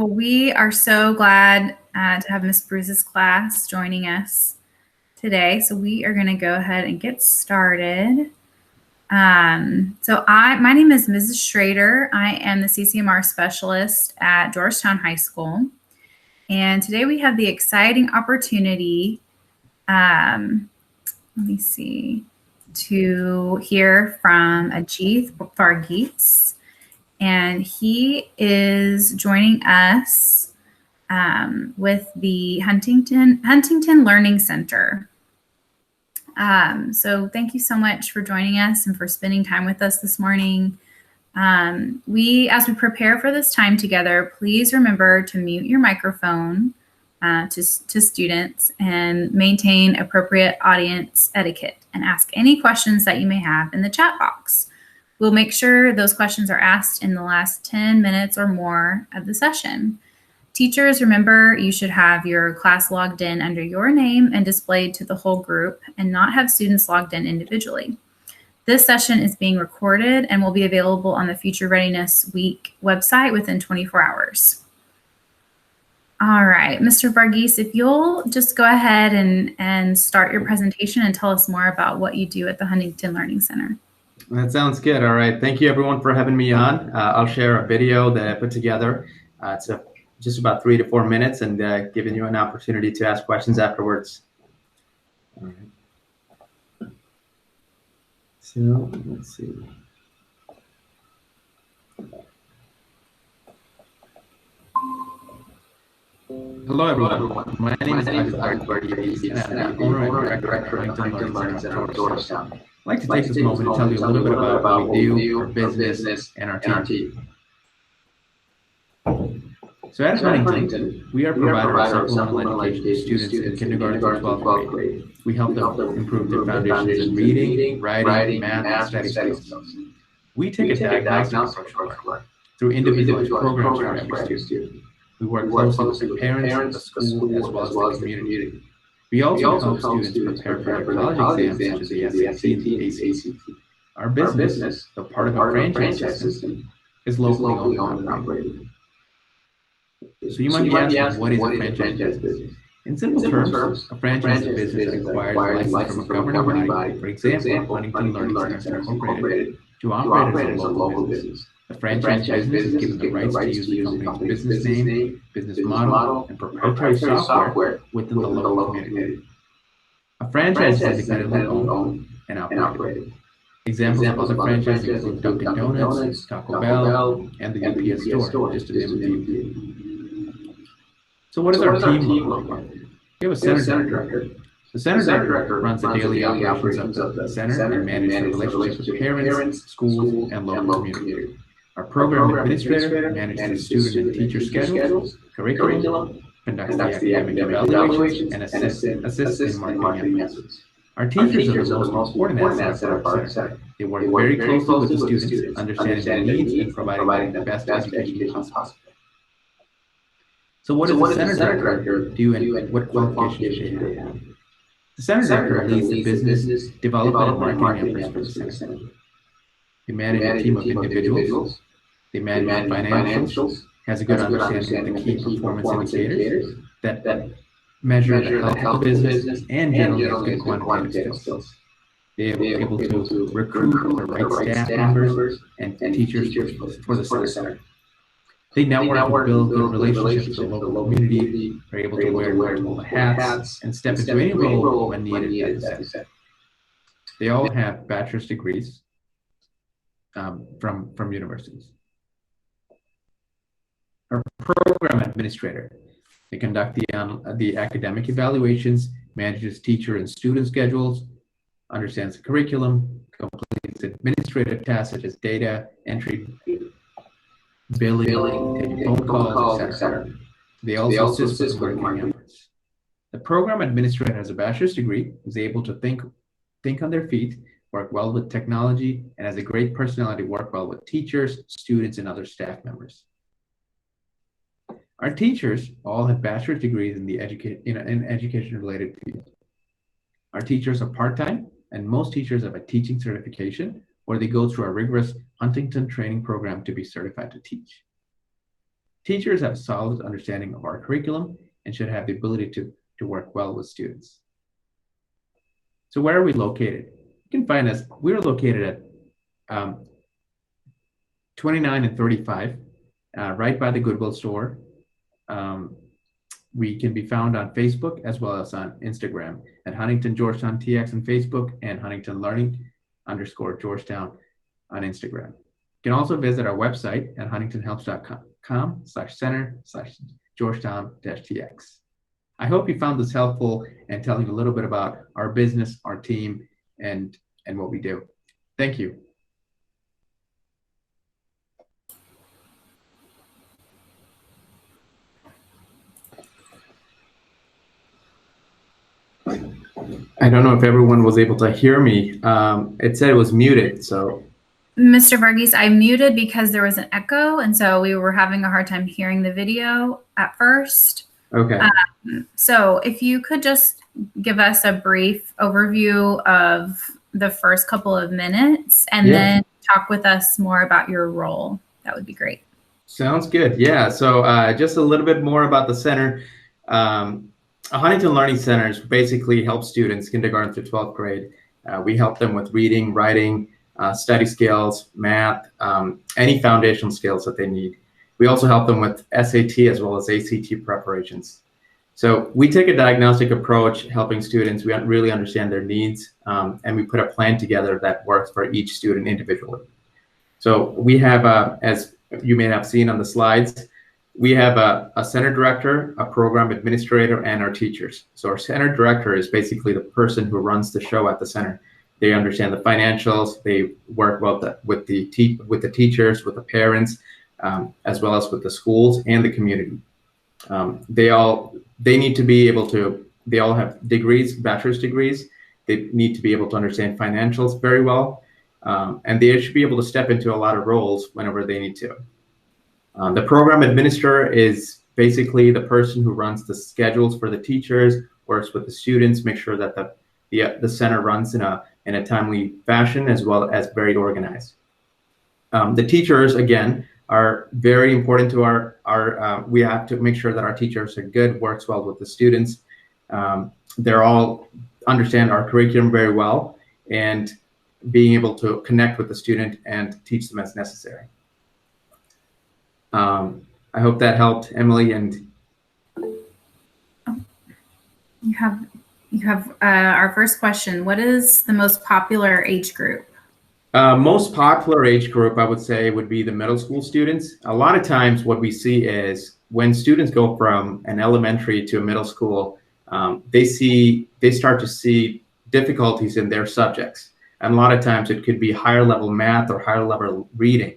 Well, we are so glad to have Miss Bruce's class joining us today. So we are going to go ahead and get started. My name is Mrs. Schrader. I am the CCMR specialist at Georgetown High School. And today we have the exciting opportunity, to hear from Ajith Varghese. And he is joining us with the Huntington Learning Center. So thank you so much for joining us and for spending time with us this morning. As we prepare for this time together, please remember to mute your microphone to students and maintain appropriate audience etiquette and ask any questions that you may have in the chat box. We'll make sure those questions are asked in the last 10 minutes or more of the session. Teachers, remember you should have your class logged in under your name and displayed to the whole group and not have students logged in individually. This session is being recorded and will be available on the Future Readiness Week website within 24 hours. All right, Mr. Varghese, if you'll just go ahead and start your presentation and tell us more about what you do at the Huntington Learning Center. That sounds good. All right. Thank you, everyone, for having me on. I'll share a video that I put together. It's just about 3 to 4 minutes and giving you an opportunity to ask questions afterwards. All right. So let's see. Hello, everyone. My name is Ajith Varghese, and I'm the owner and director of Huntington Learning Center at Georgetown. I'd like to take this moment to tell you a little bit about what we do, our business, and our team. So at Huntington, we are provider of supplemental education to students in kindergarten through 12th grade. We help them improve their foundations in reading, writing, math, and study skills. We take a diagnostic approach to learning through individualized programs for every student. We work closely with the parents, the school, as well as the community. We also help students prepare for their college exams such as the SAT and the ACT. Our business, though part of a franchise system, is locally owned and operated. So you might be asking, what is a franchise business? In simple terms, a franchise is a business that acquires a license from a governing body, for example, Huntington Learning Center Incorporated, to operate as a local business. The franchise business is given the rights to use the company's business name, business model, and proprietary software within the local community. A franchise is independently owned and operated. Examples of other franchises include Dunkin' Donuts, Taco Bell, and the UPS store, just to name a few. So what does our team look like? We have a center director. The center director runs the daily operations of the center and manages the relationships with parents, schools, and local community. Our program administrator manages the student and teacher schedules, curriculum, conducts the academic evaluations, and assists in marketing efforts. Our teachers are the most important asset of our center. They work very closely with the students, understanding their needs and providing the best education possible. So what does the center director do and what qualifications should they have? The center director leads the business development and marketing efforts for the center. They manage a team of individuals. They manage financials, has a good understanding of the key performance indicators that measure the health of the business and generally has good quantitative skills. They are able to recruit the right staff members and teachers for the center. They network and build good relationships with the local community. They're able to wear multiple hats and step into any role when needed at the center. They all have bachelor's degrees from universities. Our program administrator, they conduct the academic evaluations, manages teacher and student schedules, understands the curriculum, completes administrative tasks such as data entry, billing, taking phone calls, etc. They also assist with marketing efforts. The program administrator has a bachelor's degree, is able to think on their feet, work well with technology, and has a great personality to work well with teachers, students, and other staff members. Our teachers all have bachelor's degrees in the education-related field. Our teachers are part-time, and most teachers have a teaching certification, or they go through a rigorous Huntington training program to be certified to teach. Teachers have a solid understanding of our curriculum and should have the ability to work well with students. So where are we located? You can find us, we're located at 29 and 35, right by the Goodwill store. We can be found on Facebook as well as on Instagram at Huntington Georgetown TX on Facebook and Huntington Learning _Georgetown on Instagram. You can also visit our website at huntingtonhelps.com/center/Georgetown-TX. I hope you found this helpful and telling a little bit about our business, our team, and what we do. Thank you. I don't know if everyone was able to hear me. It said it was muted, so. Mr. Varghese, I muted because there was an echo, and so we were having a hard time hearing the video at first. Okay. So if you could just give us a brief overview of the first couple of minutes and then talk with us more about your role, that would be great. Sounds good. Yeah, so just a little bit more about the center. Huntington Learning Center basically helps students kindergarten through 12th grade. We help them with reading, writing, study skills, math, any foundational skills that they need. We also help them with SAT as well as ACT preparations. So we take a diagnostic approach, helping students really understand their needs, and we put a plan together that works for each student individually. So we have, as you may have seen on the slides, we have a center director, a program administrator, and our teachers. So our center director is basically the person who runs the show at the center. They understand the financials. They work well with the teachers, with the parents, as well as with the schools and the community. They need to be able to. They all have degrees, bachelor's degrees. They need to be able to understand financials very well, and they should be able to step into a lot of roles whenever they need to. The program administrator is basically the person who runs the schedules for the teachers, works with the students, make sure that the center runs in a timely fashion as well as very organized. The teachers, again, are very important to we have to make sure that our teachers are good, works well with the students. They're all understand our curriculum very well and being able to connect with the student and teach them as necessary. I hope that helped, Emily. And you have our first question. What is the most popular age group? Most popular age group, I would say, would be the middle school students. A lot of times what we see is when students go from an elementary to a middle school, they start to see difficulties in their subjects. And a lot of times it could be higher level math or higher level reading.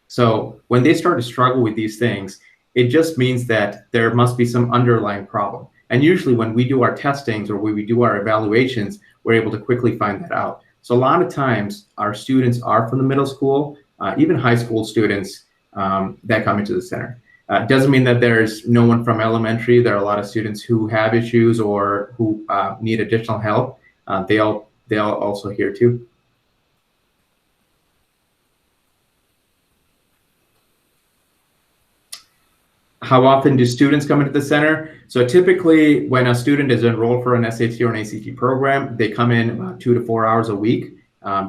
So when they start to struggle with these things, it just means that there must be some underlying problem. And usually when we do our testings or when we do our evaluations, we're able to quickly find that out. So a lot of times our students are from the middle school, even high school students that come into the center. Doesn't mean that there's no one from elementary. There are a lot of students who have issues or who need additional help. They'll also here too. How often do students come into the center? So typically when a student is enrolled for an SAT or an ACT program, they come in about 2 to 4 hours a week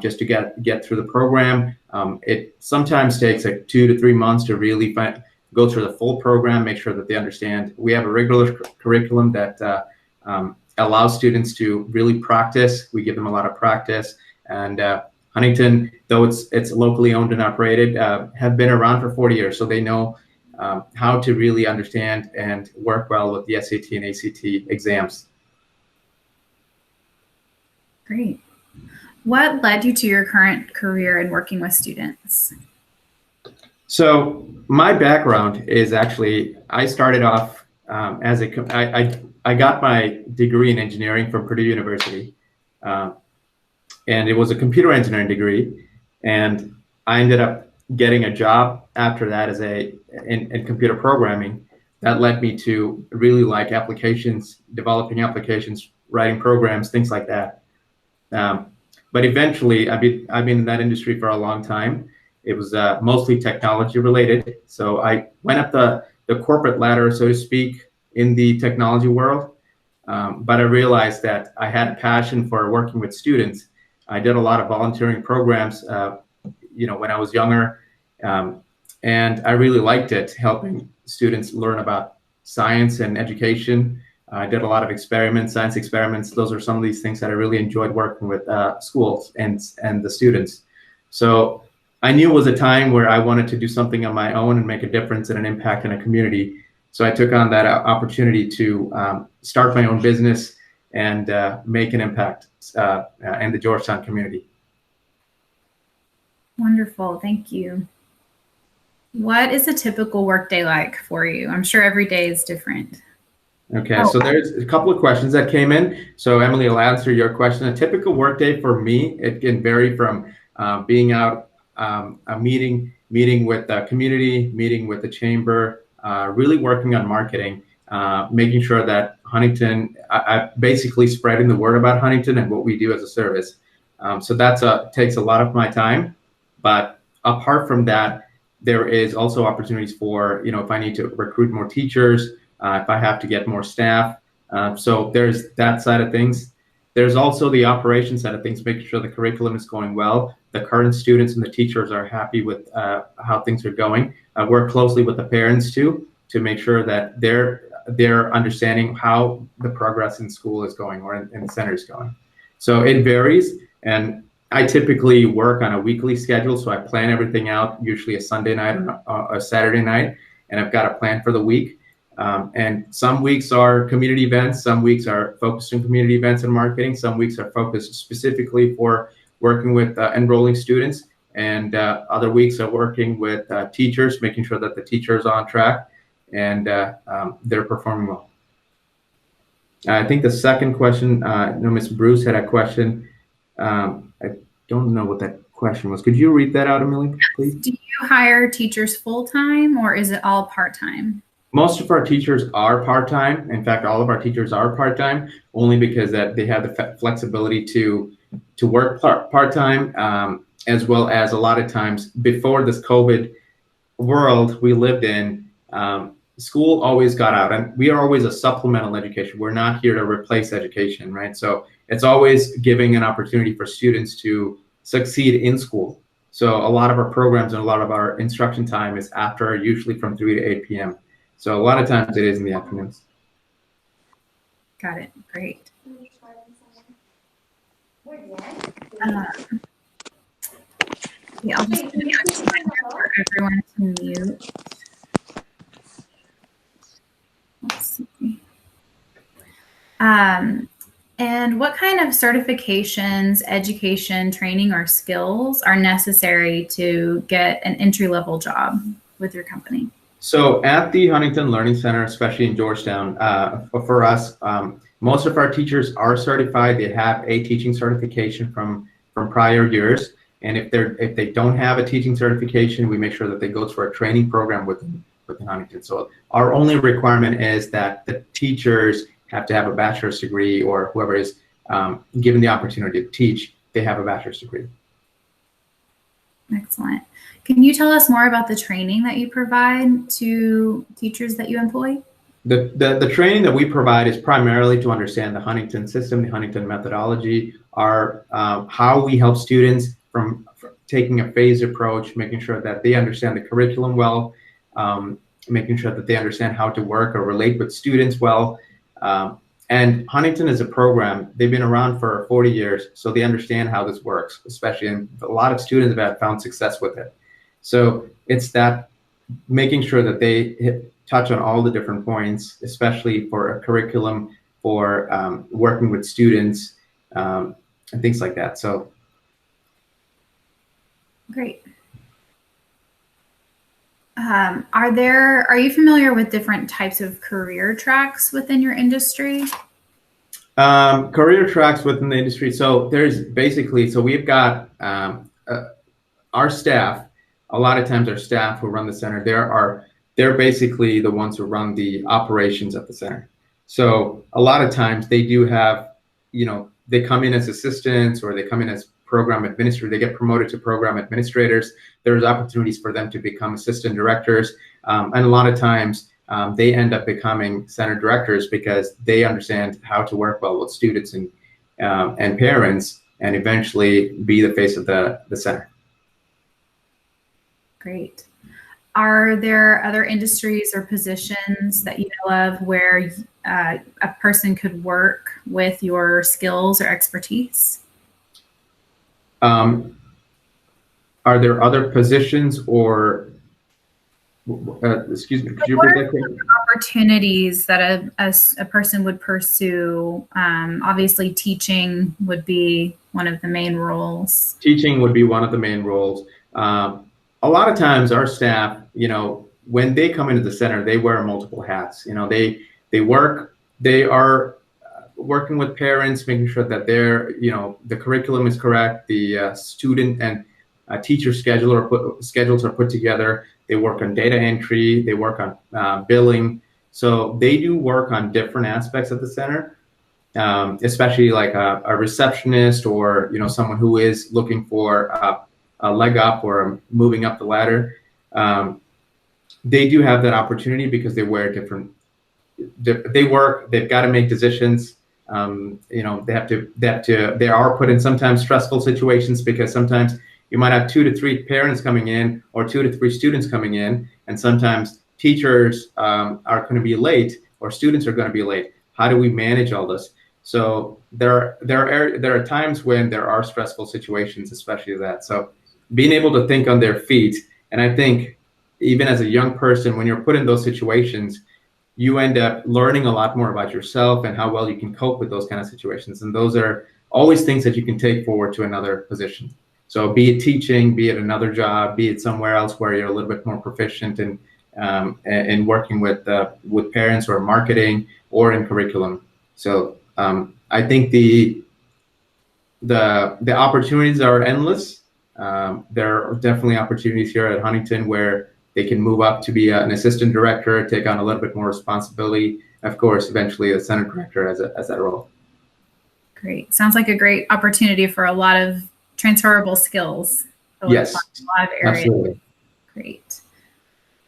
just to get through the program. It sometimes takes like 2 to 3 months to really go through the full program, make sure that they understand. We have a regular curriculum that allows students to really practice. We give them a lot of practice. And Huntington, though it's locally owned and operated, have been around for 40 years, so they know how to really understand and work well with the SAT and ACT exams. Great. What led you to your current career in working with students? So my background is actually, I started off as I got my degree in engineering from Purdue University, and it was a computer engineering degree, and I ended up getting a job after that as in computer programming. That led me to really like applications, developing applications, writing programs, things like that. But eventually, I've been in that industry for a long time. It was mostly technology related. So I went up the corporate ladder, so to speak, in the technology world. But I realized that I had a passion for working with students. I did a lot of volunteering programs, when I was younger, and I really liked it, helping students learn about science and education. I did a lot of experiments, science experiments. Those are some of these things that I really enjoyed working with schools and the students. So I knew it was a time where I wanted to do something on my own and make a difference and an impact in a community. So I took on that opportunity to start my own business and make an impact in the Georgetown community. Wonderful, thank you. What is a typical workday like for you? I'm sure every day is different. Okay, so there's a couple of questions that came in. So Emily, I'll answer your question. A typical workday for me, it can vary from being out a meeting with the community, meeting with the chamber, really working on marketing, making sure that Huntington, I basically spreading the word about Huntington and what we do as a service. So that takes a lot of my time. But apart from that, there is also opportunities for, if I need to recruit more teachers, if I have to get more staff. So there's that side of things. There's also the operation side of things, making sure the curriculum is going well. The current students and the teachers are happy with how things are going. I work closely with the parents too, to make sure that they're understanding how the progress in school is going or in the center is going. So it varies, and I typically work on a weekly schedule, so I plan everything out, usually a Sunday night or a Saturday night, and I've got a plan for the week. And some weeks are community events, some weeks are focused on community events and marketing, some weeks are focused specifically for working with enrolling students, and other weeks are working with teachers, making sure that the teachers are on track and they're performing well. I think the second question, Ms. Bruce had a question. I don't know what that question was. Could you read that out, Emily, please? Do you hire teachers full-time, or is it all part-time? Most of our teachers are part-time. In fact, all of our teachers are part-time, only because that they have the flexibility to work part-time, as well as a lot of times before this COVID world we lived in, school always got out, and we are always a supplemental education. We're not here to replace education, right? So it's always giving an opportunity for students to succeed in school. So a lot of our programs and a lot of our instruction time is after, usually from 3 to 8 p.m. So a lot of times it is in the afternoons. Got it. Great. Yeah, I'll just for everyone to mute. Let's see. And what kind of certifications, education, training, or skills are necessary to get an entry-level job with your company? So at the Huntington Learning Center, especially in Georgetown, for us, most of our teachers are certified. They have a teaching certification from prior years. And if they don't have a teaching certification, we make sure that they go through a training program within Huntington. So our only requirement is that the teachers have to have a bachelor's degree, or whoever is given the opportunity to teach, they have a bachelor's degree. Excellent. Can you tell us more about the training that you provide to teachers that you employ? The training that we provide is primarily to understand the Huntington system, the Huntington methodology, how we help students from taking a phased approach, making sure that they understand the curriculum well, making sure that they understand how to work or relate with students well. And Huntington is a program, they've been around for 40 years, so they understand how this works, especially, and a lot of students have found success with it. So it's that making sure that they touch on all the different points, especially for a curriculum, for working with students, and things like that. So. Great. Are you familiar with different types of career tracks within your industry? Career tracks within the industry. So there's basically, so we've got our staff. A lot of times our staff who run the center, they're basically the ones who run the operations at the center. So a lot of times they do have, they come in as assistants, or they come in as program administrators. They get promoted to program administrators. There's opportunities for them to become assistant directors. And a lot of times they end up becoming center directors because they understand how to work well with students and parents, and eventually be the face of the center. Great. Are there other industries or positions that you know of where a person could work with your skills or expertise? Are there other positions or, excuse me, could you repeat that question? Opportunities that a person would pursue? Obviously, teaching would be one of the main roles. Teaching would be one of the main roles. A lot of times our staff, when they come into the center, they wear multiple hats. They are working with parents, making sure that the curriculum is correct, the student and teacher schedules are put together. They work on data entry, they work on billing. So they do work on different aspects of the center, especially like a receptionist or someone who is looking for a leg up or moving up the ladder. They do have that opportunity because they wear different. They've got to make decisions. They are put in sometimes stressful situations because sometimes you might have 2 to 3 parents coming in or 2 to 3 students coming in, and sometimes teachers are going to be late or students are going to be late. How do we manage all this? So there are times when there are stressful situations, especially that. So being able to think on their feet, and I think even as a young person, when you're put in those situations, you end up learning a lot more about yourself and how well you can cope with those kind of situations. And those are always things that you can take forward to another position. So be it teaching, be it another job, be it somewhere else where you're a little bit more proficient in working with parents or marketing or in curriculum. So I think the opportunities are endless. There are definitely opportunities here at Huntington where they can move up to be an assistant director, take on a little bit more responsibility. Of course, eventually a center director as that role. Great. Sounds like a great opportunity for a lot of transferable skills. Yes, a lot of areas. Absolutely. Great.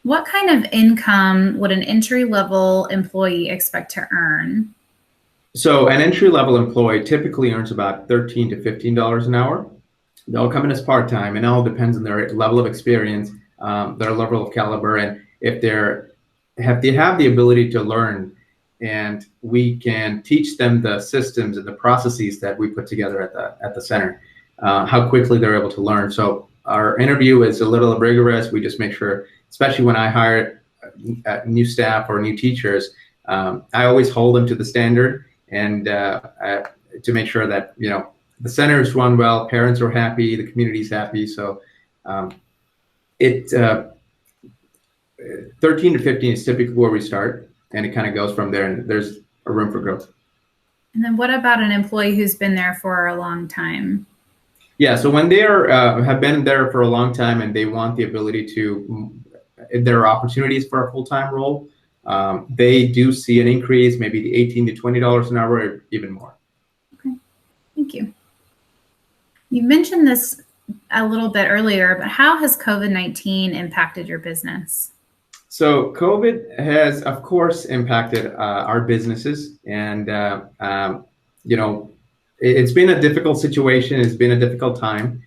What kind of income would an entry-level employee expect to earn? So an entry-level employee typically earns about $13 to $15 an hour. They'll come in as part-time, and it all depends on their level of experience, their level of caliber, and if they have the ability to learn, and we can teach them the systems and the processes that we put together at the center, how quickly they're able to learn. So our interview is a little rigorous. We just make sure, especially when I hire new staff or new teachers, I always hold them to the standard, and to make sure that the center is run well, parents are happy, the community's happy. So 13 to 15 is typically where we start, and it kind of goes from there, and there's a room for growth. And then what about an employee who's been there for a long time? Yeah, so when they have been there for a long time and they want the ability to, there are opportunities for a full-time role, they do see an increase, maybe the $18 to $20 an hour, or even more. Okay, thank you. You mentioned this a little bit earlier, but how has COVID-19 impacted your business? So COVID has, of course, impacted our businesses, and it's been a difficult situation. It's been a difficult time.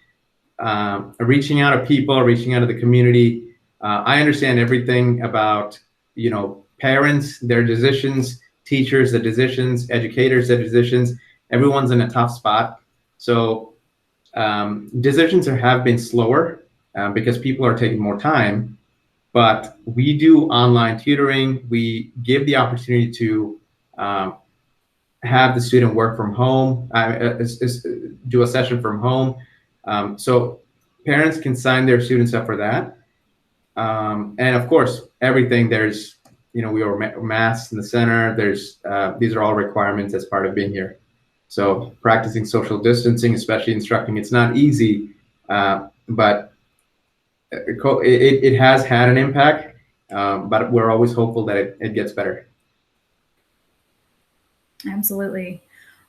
Reaching out to people, reaching out to the community. I understand everything about parents, their decisions, teachers, their decisions, educators, their decisions. Everyone's in a tough spot. So decisions have been slower because people are taking more time. But we do online tutoring. We give the opportunity to have the student work from home, do a session from home. So parents can sign their students up for that. And of course, everything there's, we wear masks in the center. These are all requirements as part of being here. So practicing social distancing, especially instructing, it's not easy, but it has had an impact, but we're always hopeful that it gets better. Absolutely.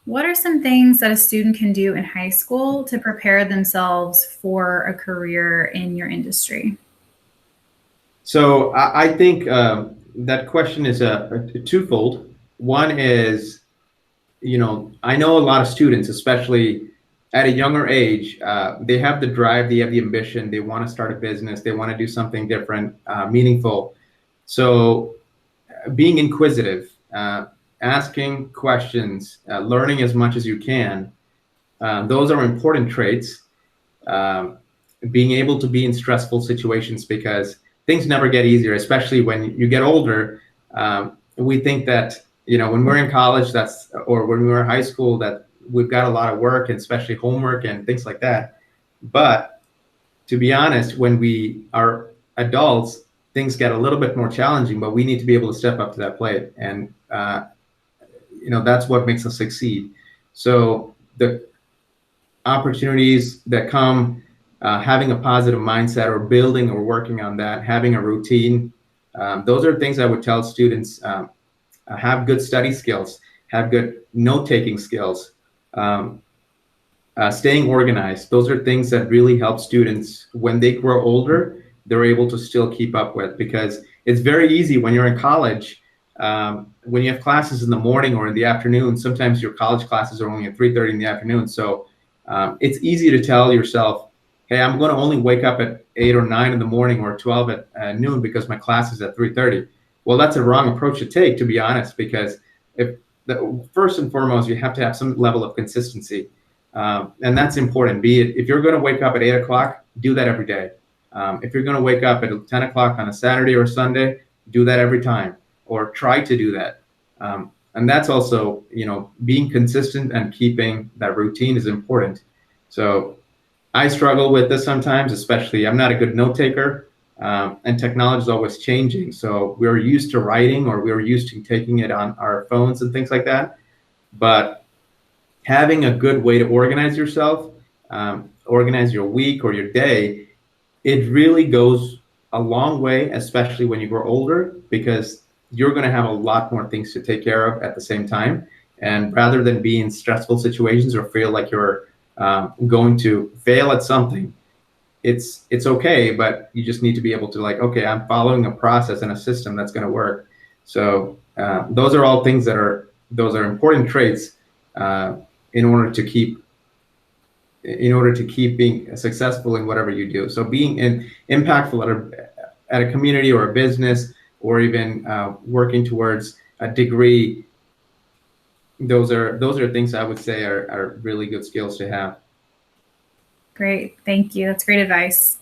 What are some things that a student can do in high school to prepare themselves for a career in your industry? So I think that question is a twofold. One is, I know a lot of students, especially at a younger age, they have the drive, they have the ambition, they want to start a business, they want to do something different, meaningful. So being inquisitive, asking questions, learning as much as you can, those are important traits. Um, Being able to be in stressful situations, because things never get easier, especially when you get older. We think that, when we're in college, or when we were in high school, that we've got a lot of work, and especially homework and things like that. But to be honest, when we are adults, things get a little bit more challenging, but we need to be able to step up to that plate. And, that's what makes us succeed. So the opportunities that come, having a positive mindset, or building or working on that, having a routine, those are things I would tell students. Have good study skills, have good note-taking skills, staying organized. Those are things that really help students when they grow older. They're able to still keep up with, because it's very easy when you're in college, when you have classes in the morning or in the afternoon. Sometimes your college classes are only at 3:30 in the afternoon. So it's easy to tell yourself, hey, I'm going to only wake up at 8 or 9 in the morning, or 12 at noon, because my class is at 3:30. Well, that's a wrong approach to take, to be honest, because first and foremost, you have to have some level of consistency. And that's important. Be it, if you're going to wake up at 8 o'clock, do that every day. If you're going to wake up at 10 o'clock on a Saturday or Sunday, do that every time, or try to do that. And that's also, being consistent and keeping that routine is important. So I struggle with this sometimes, especially I'm not a good note taker, and technology is always changing. So we're used to writing, or we're used to taking it on our phones and things like that. But having a good way to organize yourself, organize your week or your day, it really goes a long way, especially when you grow older, because you're going to have a lot more things to take care of at the same time. And rather than be in stressful situations or feel like you're going to fail at something, it's okay, but you just need to be able to, like, okay, I'm following a process and a system that's going to work. So those are all things those are important traits in order to keep being successful in whatever you do. So being impactful at a community or a business, or even working towards a degree, those are things I would say are really good skills to have. Great, thank you. That's great advice.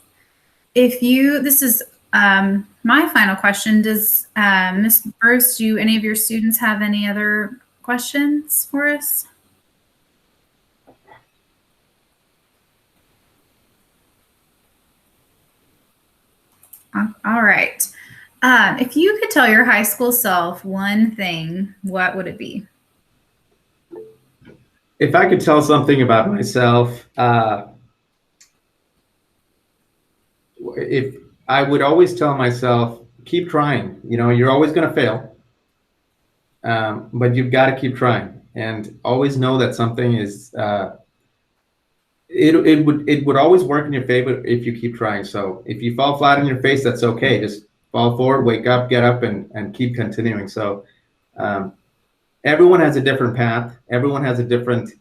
This is my final question. Does Ms. Bruce, do any of your students have any other questions for us? All right. If you could tell your high school self one thing, what would it be? If I could tell something about myself, if I would always tell myself, keep trying. You're always going to fail, but you've got to keep trying, and always know that something is. It would always work in your favor if you keep trying. So if you fall flat on your face, that's okay. Just fall forward, wake up, get up, and keep continuing. So everyone has a different path. Everyone has a different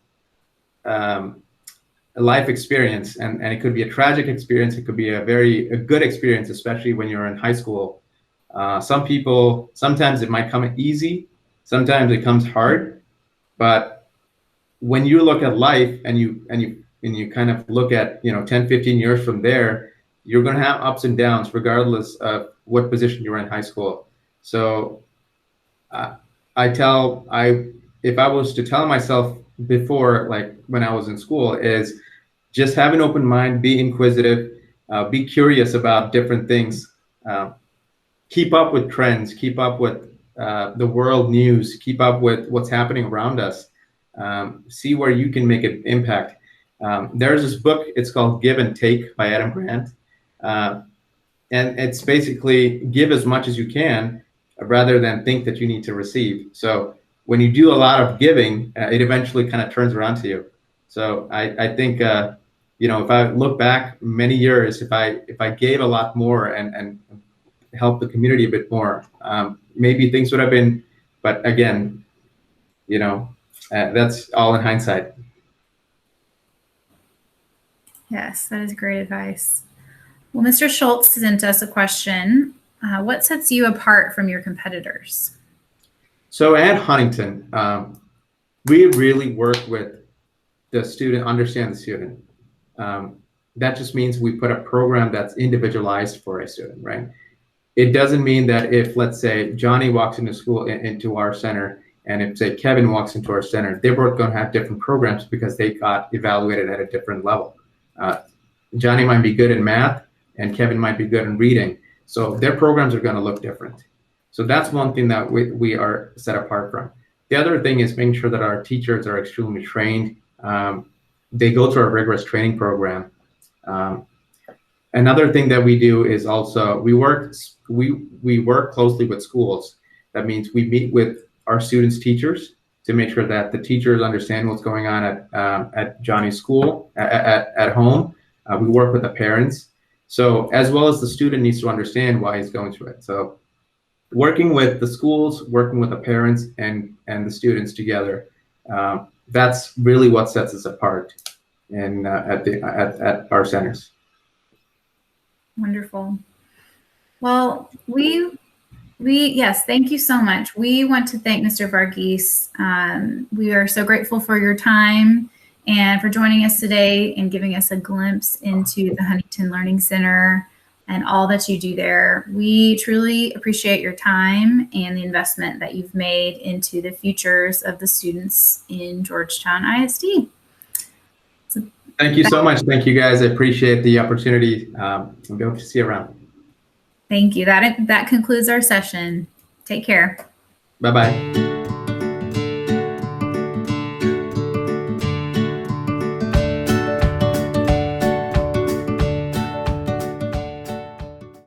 life experience, and it could be a tragic experience. It could be a good experience, especially when you're in high school. Some people, sometimes it might come easy, sometimes it comes hard, but when you look at life and you kind of look at 10, 15 years from there, you're going to have ups and downs regardless of what position you were in high school. So if I was to tell myself before, like when I was in school, is just have an open mind, be inquisitive, be curious about different things, keep up with trends, keep up with the world news, keep up with what's happening around us, see where you can make an impact. There's this book, it's called Give and Take by Adam Grant. And it's basically give as much as you can rather than think that you need to receive. So when you do a lot of giving, it eventually kind of turns around to you. So I think, if I look back many years, if I gave a lot more and helped the community a bit more. Maybe things would have been, but again, that's all in hindsight. Yes, that is great advice. Well, Mr. Schultz sent us a question. What sets you apart from your competitors? So at Huntington, we really work with the student, understand the student. That just means we put a program that's individualized for a student, right? It doesn't mean that if, let's say, Johnny walks into school, into our center, and if, say, Kevin walks into our center, they're both going to have different programs because they got evaluated at a different level. Johnny might be good in math, and Kevin might be good in reading. So their programs are going to look different. So that's one thing that we are set apart from. The other thing is making sure that our teachers are extremely trained. They go through a rigorous training program. Another thing that we do is also we work closely with schools. That means we meet with our students' teachers to make sure that the teachers understand what's going on at Johnny's school, at home. We work with the parents. So as well as the student needs to understand why he's going through it. So working with the schools, working with the parents and the students together, that's really what sets us apart at our centers. Wonderful. Well, yes, thank you so much. We want to thank Mr. Varghese. We are so grateful for your time and for joining us today and giving us a glimpse into the Huntington Learning Center and all that you do there. We truly appreciate your time and the investment that you've made into the futures of the students in Georgetown ISD. Thank you so much. Thank you, guys. I appreciate the opportunity. I'll be able to see you around. Thank you. That concludes our session. Take care. Bye-bye.